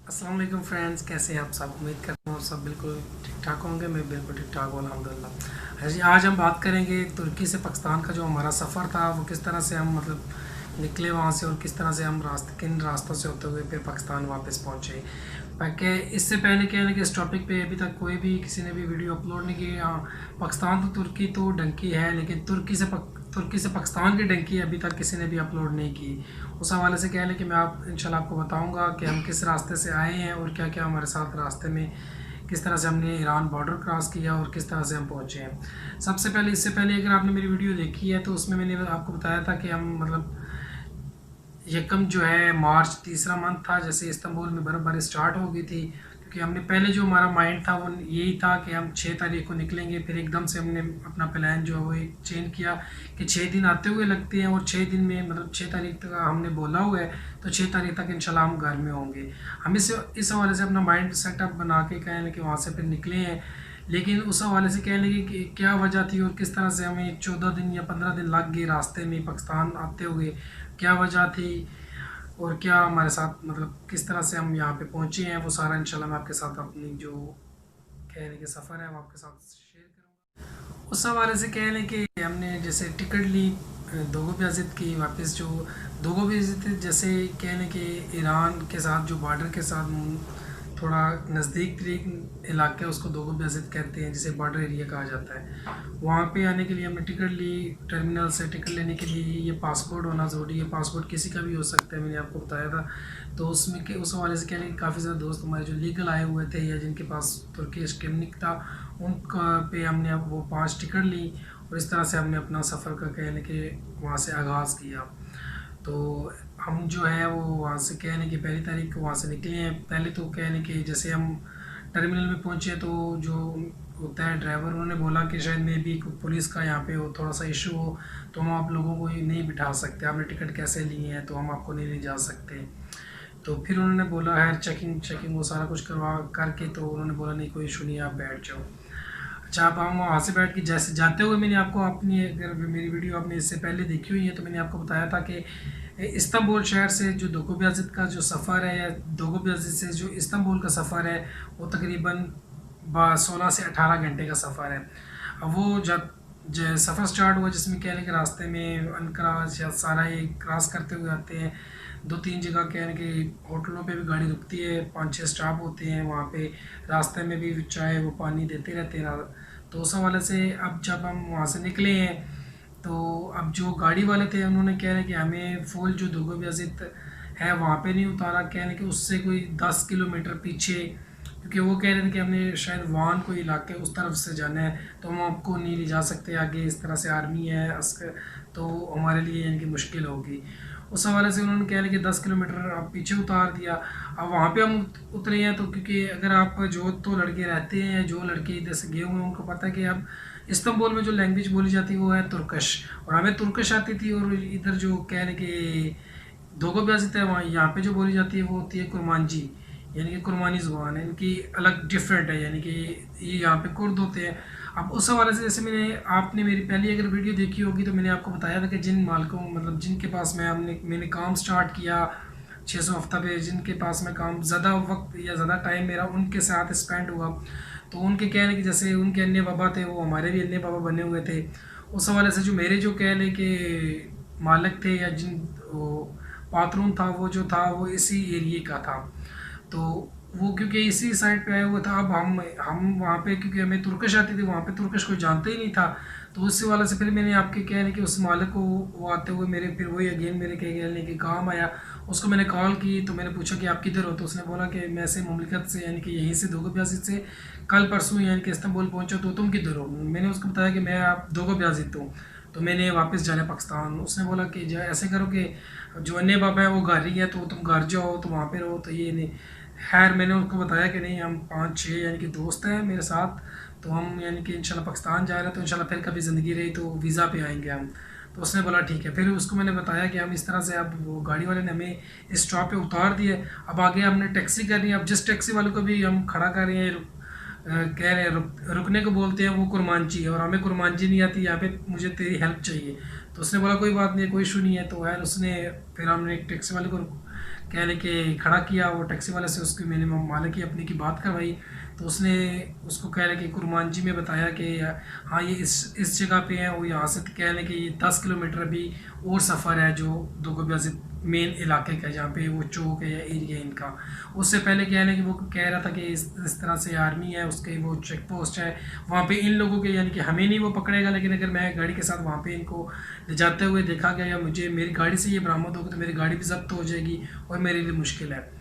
अस्सलाम वालेकुम फ्रेंड्स, कैसे हैं आप सब। उम्मीद करता हूँ सब बिल्कुल ठीक ठाक होंगे। मैं बिल्कुल ठीक ठाक हूँ अल्हम्दुलिल्लाह। हाँ जी, आज हम बात करेंगे तुर्की से पाकिस्तान का जो हमारा सफ़र था वो किस तरह से हम निकले वहाँ से, और किस तरह से हम किन रास्तों से होते हुए फिर पाकिस्तान वापस पहुँचे। बाकी इससे पहले क्या है ना कि इस टॉपिक पे अभी तक कोई भी किसी ने भी वीडियो अपलोड नहीं की। हाँ, पाकिस्तान तो तुर्की तो डंकी है, लेकिन तुर्की से पाकिस्तान की डंकी अभी तक किसी ने भी अपलोड नहीं की। उस हवाले से क्या है कि मैं इंशाल्लाह आपको बताऊंगा कि हम किस रास्ते से आए हैं और क्या क्या हमारे साथ रास्ते में किस तरह से हमने ईरान बॉर्डर क्रॉस किया और किस तरह से हम पहुँचे हैं। सबसे पहले इससे पहले अगर आपने मेरी वीडियो देखी है तो उसमें मैंने आपको बताया था कि हम यकम जो है मार्च, तीसरा मंथ था, जैसे इस्तांबुल में बर्फ़बारी स्टार्ट हो गई थी। क्योंकि हमने पहले जो हमारा माइंड था वो यही था कि हम 6 तारीख को निकलेंगे। फिर एकदम से हमने अपना प्लान जो है वो एक चेंज किया कि 6 दिन आते हुए लगते हैं, और 6 दिन में 6 तारीख तक हमने बोला हुआ है, तो 6 तारीख तक इंशाल्लाह हम घर में होंगे। हम इस हवाले से अपना माइंड सेटअप बना के कहें कि वहाँ से फिर निकले हैं। लेकिन उस हवाले से कह लेंगे कि क्या वजह थी और किस तरह से हमें 14 दिन या 15 दिन लग गए रास्ते में पाकिस्तान आते हुए, क्या वजह थी और क्या हमारे साथ किस तरह से हम यहाँ पे पहुँचे हैं, वो सारा इंशाल्लाह मैं आपके साथ अपनी जो कहने के सफ़र है वो आपके साथ शेयर करूँगा। उस हवाले से कह लें कि हमने जैसे टिकट ली दोगो ब्याजित की वापस, जो दोगो ब्याजित जैसे कह लें कि ईरान के साथ जो बॉर्डर के साथ थोड़ा नज़दीक तरीक इलाका है उसको दोगो ब्याजित कहते हैं, जिसे बॉर्डर एरिया कहा जाता है। वहाँ पे आने के लिए हमने टिकट ली। टर्मिनल से टिकट लेने के लिए ये पासपोर्ट होना ज़रूरी है। पासपोर्ट किसी का भी हो सकता है, मैंने आपको बताया था। तो उसमें के उस हवाले से कह लें कि काफ़ी ज़्यादा दोस्त हमारे जो लीगल आए हुए थे या जिनके पास तुर्की स्टेमनिक था, उनका पे हमने अब वो 5 टिकट ली, और इस तरह से हमने अपना सफ़र का कह लें कि वहाँ से आगाज़ किया। तो हम जो है वो वहाँ से कह लें कि 1 तारीख को वहाँ से निकले हैं। पहले तो कह लें कि जैसे हम टर्मिनल में पहुँचे तो जो होता है ड्राइवर, उन्होंने बोला कि शायद मे बी पुलिस का यहाँ पे हो थोड़ा सा इशू हो, तो हम आप लोगों को ये नहीं बिठा सकते, आपने टिकट कैसे लिए हैं तो हम आपको नहीं ले जा सकते। तो फिर उन्होंने बोला है चेकिंग चेकिंग वो सारा कुछ करवा करके, तो उन्होंने बोला नहीं कोई इशू नहीं है, आप बैठ जाओ। अच्छा, आप हम वहाँ से बैठ के जैसे जाते हुए मैंने आपको अपनी, अगर मेरी वीडियो आपने इससे पहले देखी हुई है तो मैंने आपको बताया था कि इस्तांबुल शहर से जो दोगो ब्याजित का जो सफ़र है, या दोगो ब्याजित से जो इस्तांबुल का सफ़र है, वो तकरीबन 16 से 18 घंटे का सफ़र है। अब वो जब सफ़र स्टार्ट हुआ, जिसमें कह लें कि रास्ते में अनकरा या सारा ये क्रॉस करते हुए आते हैं, 2-3 जगह कह लें कि होटलों पे भी गाड़ी रुकती है, 5-6 स्टॉप होते हैं वहाँ पे। रास्ते में भी चाय वो पानी देते रहते हैं। तो उस हवाले से अब जब हम वहाँ से निकले हैं तो अब जो गाड़ी वाले थे उन्होंने कह रहे कि हमें फुल जो दोगो ब्याजित है वहाँ पे नहीं उतारा, कह रहे कि उससे कोई 10 किलोमीटर पीछे, क्योंकि वो कह रहे थे कि हमने शायद वान कोई इलाके उस तरफ से जाना है, तो हम आपको नहीं ले जा सकते आगे, इस तरह से आर्मी है तो हमारे लिए यानी कि मुश्किल होगी। उस हवाले से उन्होंने कह रहे कि 10 किलोमीटर आप पीछे उतार दिया। अब वहाँ पे हम उतरे हैं, तो क्योंकि अगर आप जो तो लड़के रहते हैं, जो लड़के इधर से गए हुए हैं, उनको पता है कि अब इस्तांबुल में जो लैंग्वेज बोली जाती है वो है तुर्कश, और हमें तुर्कश आती थी। और इधर जो कह रहे कि दोगो ब्याजित है, वहाँ यहाँ पे जो बोली जाती है वो होती है कुरमांजी, यानी कि कुरमानी ज़ुबान है, इनकी अलग डिफरेंट है, यानी कि ये यहाँ पे कुर्द होते हैं। अब उस हवाले से जैसे आपने मेरी पहली अगर वीडियो देखी होगी तो मैंने आपको बताया था कि जिन मालिकों जिनके पास मैंने काम स्टार्ट किया 600 हफ्ता पे, जिनके पास में काम ज़्यादा वक्त या ज़्यादा टाइम मेरा उनके साथ स्पेंड हुआ, तो उनके कह लें कि जैसे उनके अन्य बाबा थे वो हमारे भी अन्य बाबा बने हुए थे। उस हवाले से जो मेरे जो कह लें कि मालिक थे या जिन पात्रों था, वो जो था वो इसी एरिए का था। तो वो क्योंकि इसी साइड पे आया हुआ था। अब हम वहाँ पे, क्योंकि हमें तुर्कश आती थी, वहाँ पे तुर्कश कोई जानता ही नहीं था, तो उसी वाले से फिर मैंने आपके कह रहे कि उस मालिक को वो आते हुए मेरे फिर वही अगेन मेरे कहने के काम आया। उसको मैंने कॉल की तो मैंने पूछा कि आप किधर हो, तो उसने बोला कि मैं से मुमलिकत से, यानी कि यहीं से दोगो ब्याजित से कल परसों यानी कि इस्तांबुल पहुँचा, तो तुम किधर हो। मैंने उसको बताया कि मैं आप दोगो ब्याजित हूँ, तो मैंने वापस जाना पाकिस्तान। उसने बोला कि जो ऐसे करो कि जो अन्य बाबा है वो घर ही है, तो तुम घर जाओ, तो वहाँ पे रहो, तो ये नहीं। खैर मैंने उनको बताया कि नहीं, हम 5-6 यानी कि दोस्त हैं मेरे साथ, तो हम यानी कि इंशाल्लाह पाकिस्तान जा रहे हैं, तो इंशाल्लाह फिर कभी ज़िंदगी रही तो वीज़ा पे आएंगे हम। तो उसने बोला ठीक है। फिर उसको मैंने बताया कि हम इस तरह से, अब वो गाड़ी वाले ने हमें इस स्टॉप पे उतार दिए। अब आगे हमने टैक्सी करनी है। अब जिस टैक्सी वाले को भी हम खड़ा कर रहे हैं, कह रहे हैं रुकने को बोलते हैं, वो कुरमांची है और हमें कुरमांची नहीं आती, यहाँ पे मुझे तेरी हेल्प चाहिए। तो उसने बोला कोई बात नहीं है, कोई इशू नहीं है। तो यार उसने फिर हमने एक टैक्सी वाले को कहने के खड़ा किया वो टैक्सी वाले से, उसकी मैंने मालिक की अपनी की बात करवाई, तो उसने उसको कहने कि कुरमांजी में बताया कि हाँ ये इस जगह पे है, वो यहाँ से कहने कि ये 10 किलोमीटर भी और सफ़र है जो दोगोबिया मेन इलाके का, जहाँ पे वो चौक है या एरिया इनका। उससे पहले क्या है ना कि वो कह रहा था कि इस तरह से आर्मी है, उसके वो चेक पोस्ट है वहाँ पे इन लोगों के, यानी कि हमें नहीं वो पकड़ेगा, लेकिन अगर मैं गाड़ी के साथ वहाँ पे इनको ले जाते हुए देखा गया या मुझे मेरी गाड़ी से ये बरामद होगा तो मेरी गाड़ी भी जब्त हो जाएगी और मेरे लिए मुश्किल है।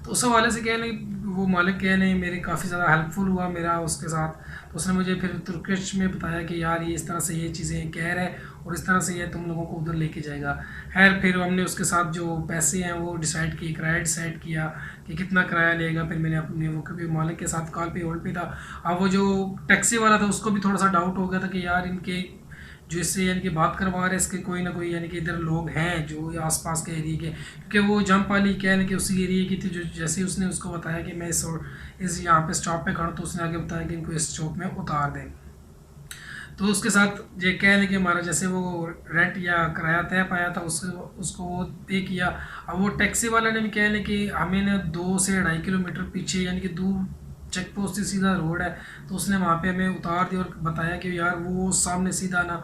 तो उस हवाले से कहने वो मालिक कहने मेरे काफ़ी ज़्यादा हेल्पफुल हुआ मेरा उसके साथ। तो उसने मुझे फिर तुर्किश में बताया कि यार ये इस तरह से ये चीज़ें कह रहा है और इस तरह से ये तुम लोगों को उधर लेके जाएगा। खैर फिर हमने उसके साथ जो पैसे हैं वो डिसाइड किए, किराया डिसाइड किया कि कितना किराया लेगा। फिर मैंने अपने वो, क्योंकि मालिक के साथ कॉल पे होल्ड पे था, अब वो जो टैक्सी वाला था उसको भी थोड़ा सा डाउट हो गया था कि यार इनके जो इससे यानी कि बात करवा रहे हैं इसके कोई ना कोई यानी कि इधर लोग हैं जो आसपास के एरिया के, क्योंकि वो जमपाली कहने कि उसी एरिया की थी। जो जैसे ही उसने उसको बताया कि मैं इस यहाँ पे स्टॉप पे खड़ा, तो उसने आगे बताया कि इनको इस चौक में उतार दें। तो उसके साथ ये कहने कि हमारा जैसे वो रेंट या किराया तय पाया था उसको वो पे किया। अब वो टैक्सी वाले ने भी कहने कि हमें ना 2 से 2.5 किलोमीटर पीछे यानी कि दूर चेक पोस्ट से सीधा रोड है, तो उसने वहाँ पे हमें उतार दिया और बताया कि यार वो सामने सीधा ना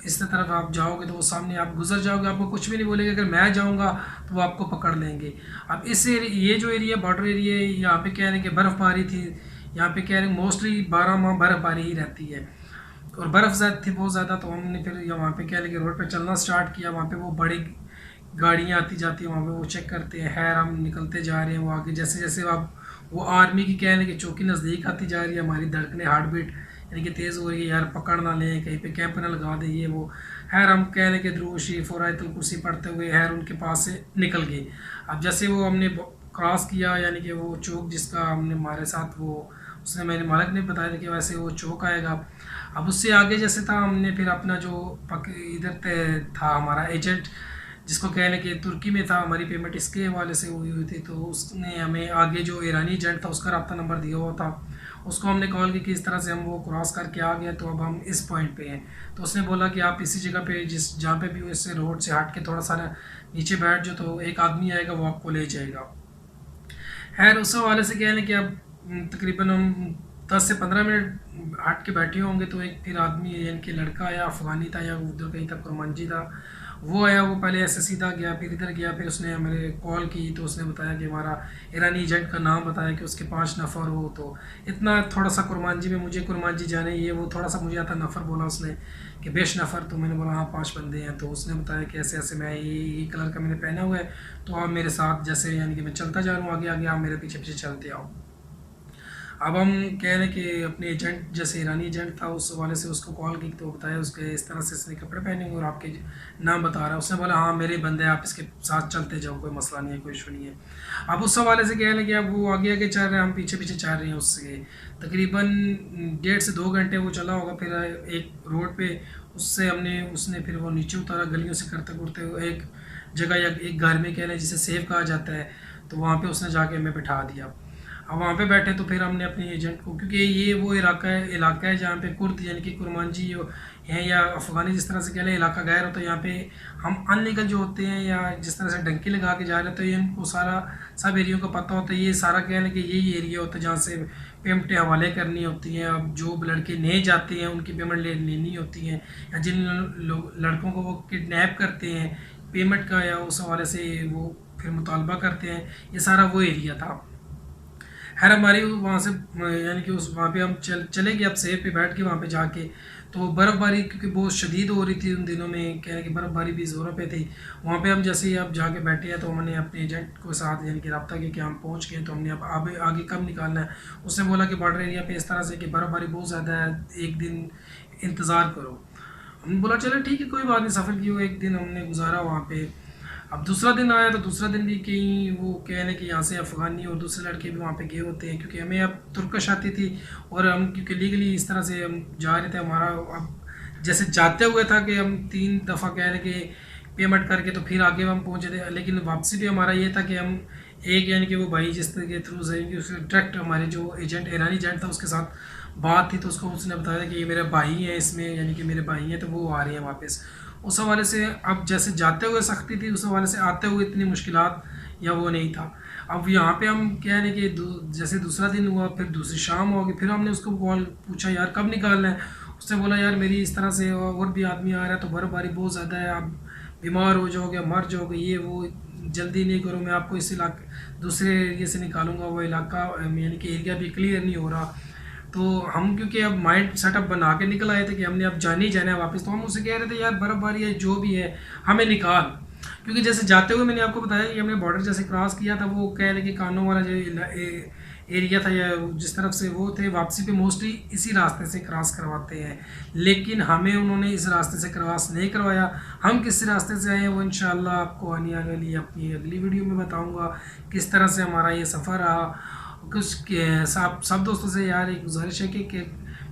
इस तरफ आप जाओगे तो वो सामने आप गुजर जाओगे, आपको कुछ भी नहीं बोलेंगे, अगर मैं जाऊँगा तो वो आपको पकड़ लेंगे। अब ये जो एरिया बॉर्डर एरिया है, यहाँ पे कह रहे हैं कि बर्फ़बारी थी, यहाँ पे कह रहे हैं मोस्टली 12 माह बर्फ़बारी ही रहती है और बर्फ़ ज़्यादा थी बहुत ज़्यादा। तो हमने फिर वहाँ पे कह रहे कि रोड पे चलना स्टार्ट किया। वहाँ पे वो बड़ी गाड़ियाँ आती जाती हैं, वहाँ पे वो चेक करते हैं। खैर हम निकलते जा रहे हैं, वो आगे जैसे जैसे आप वो आर्मी की कह रहे कि चौकी नज़दीक आती जा रही है, हमारी धड़कने हार्ट बीट यानी कि तेज़ हो रही है, यार पकड़ ना लें कहीं पे कैंप ना लगा दे ये वो। खैर हम कह रहे कि दुरूद शरीफ और आयतुल कुर्सी पढ़ते हुए खैर उनके पास से निकल गए। अब जैसे वो हमने क्रॉस किया यानी कि वो चौक जिसका हमने हमारे साथ वो उसने मेरे मालिक ने बताया था कि वैसे वो चौक आएगा। अब उससे आगे जैसे था हमने फिर अपना जो इधर था हमारा एजेंट जिसको कह लें कि तुर्की में था, हमारी पेमेंट इसके हवाले से हुई थी, तो उसने हमें आगे जो ईरानी एजेंट था उसका रब्ता नंबर दिया हुआ था, उसको हमने कॉल की कि इस तरह से हम वो क्रॉस करके आ गए, तो अब हम इस पॉइंट पे हैं। तो उसने बोला कि आप इसी जगह पे जिस जहाँ पे भी हो इससे रोड से हट के थोड़ा सा नीचे बैठ जाओ, तो एक आदमी आएगा वो आपको ले जाएगा। खैर उस हवाले से कह लें कि अब तकरीबन हम 10 से 15 मिनट हट के बैठे होंगे, तो एक फिर आदमी यानी कि लड़का आया, अफ़गानी था या उधर कहीं तक कुरमांजी था, वो आया। वो पहले ऐसे सीधा गया, फिर इधर गया, फिर उसने हमें कॉल की, तो उसने बताया कि हमारा ईरानी एजेंट का नाम बताया कि उसके 5 नफ़र हो। तो इतना थोड़ा सा कुरमांजी में मुझे कुरमांजी जाने ये वो थोड़ा सा मुझे आता नफ़र बोला उसने कि 20 नफ़र। तो मैंने बोला हाँ 5 बंदे हैं। तो उसने बताया कि ऐसे ऐसे मैं ये कलर का मैंने पहना हुआ है, तो आप मेरे साथ जैसे यानी कि मैं चलता जा रहा हूँ आगे आगे, आप मेरे पीछे पीछे चलते आओ। अब हम कह रहे कि अपने एजेंट जैसे ईरानी एजेंट था उस वाले से उसको कॉल की, तो बताया उसके इस तरह से इसने कपड़े पहने हुए और आपके नाम बता रहा है। उसने बोला हाँ मेरे बंदे, आप इसके साथ चलते जाओ, कोई मसला नहीं है, कोई इशू नहीं है। अब उस हवाले से कह रहे कि अब वो आगे आगे चल रहे हैं, हम पीछे पीछे चल रहे हैं उससे। तकरीबन 1.5 से 2 घंटे वो चला होगा। फिर एक रोड पे उसने फिर वो नीचे उतारा गलियों से करते करते एक जगह या एक घर में कह रहे जिसे सेफ कहा जाता है, तो वहाँ पे उसने जाके हमें बिठा दिया। अब वहाँ पे बैठे तो फिर हमने अपने एजेंट को, क्योंकि ये वो इलाका है जहाँ पे कुर्द यानी कि कुरमांजी हैं या अफ़गानी जिस तरह से कह लें इलाका गैर होता है, यहाँ पे हम अनलीगल जो होते हैं या जिस तरह से डंकी लगा के जा रहे हैं, तो ये इनको सारा सब एरियो का पता होता है। ये सारा कह लें कि यही एरिया होता है जहाँ से पेमेंटें हवाले करनी होती हैं। अब जो लड़के नए जाते हैं उनकी पेमेंट लेनी होती हैं, या जिन लड़कों को वो किडनैप करते हैं पेमेंट का या उस हवाले से वो फिर मुतालबा करते हैं, ये सारा वो एरिया था। खैर हमारी वहाँ से यानी कि उस वहाँ पे हम चले गए अब सेफ पे बैठ के वहाँ पे जाके। तो बर्फ़बारी क्योंकि बहुत शदीद हो रही थी उन दिनों में, कह रहे कि बर्फ़बारी भी ज़ोरों पे थी। वहाँ पे हम जैसे ही अब जाके बैठे हैं, तो हमने अपने एजेंट को साथ यानी कि रब्ता किया कि हम पहुँच गए, तो हमने अब आगे कब निकालना है। उसने बोला कि बॉर्डर एरिया पे इस तरह से कि बर्फ़बारी बहुत ज़्यादा है, एक दिन इंतज़ार करो। हमने बोला चलो ठीक है कोई बात नहीं, सफ़र की वो एक दिन हमने गुजारा वहाँ पे। अब दूसरा दिन आया तो दूसरा दिन भी कहीं वो कह रहे कि यहाँ से अफ़गानी और दूसरे लड़के भी वहाँ पे गए होते हैं, क्योंकि हमें अब तुर्कश आती थी और हम क्योंकि लीगली इस तरह से हम जा रहे थे। हमारा अब जैसे जाते हुए था कि हम 3 दफ़ा कह रहे कि पेमेंट करके तो फिर आगे हम पहुँचे थे, लेकिन वापसी भी हमारा ये था कि हम एक यानी कि वो भाई जिस के थ्रू जाएंगे उसके डायरेक्ट हमारे जो एजेंट ईरानी एजेंट था उसके साथ बात थी, तो उसको उसने बताया कि ये मेरे भाई हैं इसमें, यानी कि मेरे भाई हैं, तो वो आ रहे हैं वापस। उस हवाले से अब जैसे जाते हुए सख्ती थी, उस हवाले से आते हुए इतनी मुश्किलात या वो नहीं था। अब यहाँ पे हम क्या है ना कि जैसे दूसरा दिन हुआ, फिर दूसरी शाम हो गई, फिर हमने उसको कॉल पूछा यार कब निकालना है। उसने बोला यार मेरी इस तरह से और भी आदमी आ रहा है, तो बर्फ़बारी बहुत ज़्यादा है, आप बीमार हो जाओगे, मर जाओगे, ये वो, जल्दी नहीं करो, मैं आपको इस इलाके दूसरे एरिया से निकालूंगा, वो इलाका यानी कि एरिया भी क्लियर नहीं हो रहा। तो हम क्योंकि अब माइंड सेटअप बना के निकल आए थे कि हमने अब जाने ही जाना है वापस, तो हम उससे कह रहे थे यार बर्फ़बारी है जो भी है हमें निकाल। क्योंकि जैसे जाते हुए मैंने आपको बताया कि हमने बॉर्डर जैसे क्रॉस किया था, वो कह रहे कि कानों वाला जो एरिया था या जिस तरफ से वो थे, वापसी पे मोस्टली इसी रास्ते से क्रॉस करवाते हैं, लेकिन हमें उन्होंने इस रास्ते से क्रॉस नहीं करवाया। हम किस रास्ते से आए हैं वो इंशाल्लाह आपको आने वाली अपनी अगली वीडियो में बताऊंगा किस तरह से हमारा ये सफ़र रहा। कुछ सब दोस्तों से यार एक गुजारिश है कि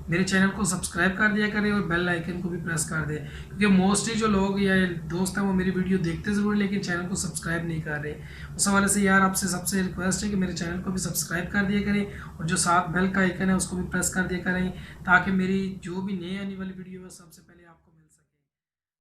मेरे चैनल को सब्सक्राइब कर दिया करें और बेल आइकन को भी प्रेस कर दें, क्योंकि मोस्टली जो लोग या दोस्त हैं वो मेरी वीडियो देखते ज़रूर लेकिन चैनल को सब्सक्राइब नहीं कर रहे। उस हवाले से यार आपसे सबसे रिक्वेस्ट है कि मेरे चैनल को भी सब्सक्राइब कर दिया करें और जो साथ बेल का आइकन है उसको भी प्रेस कर दिया करें, ताकि मेरी जो भी नई आने वाली वीडियो है सबसे पहले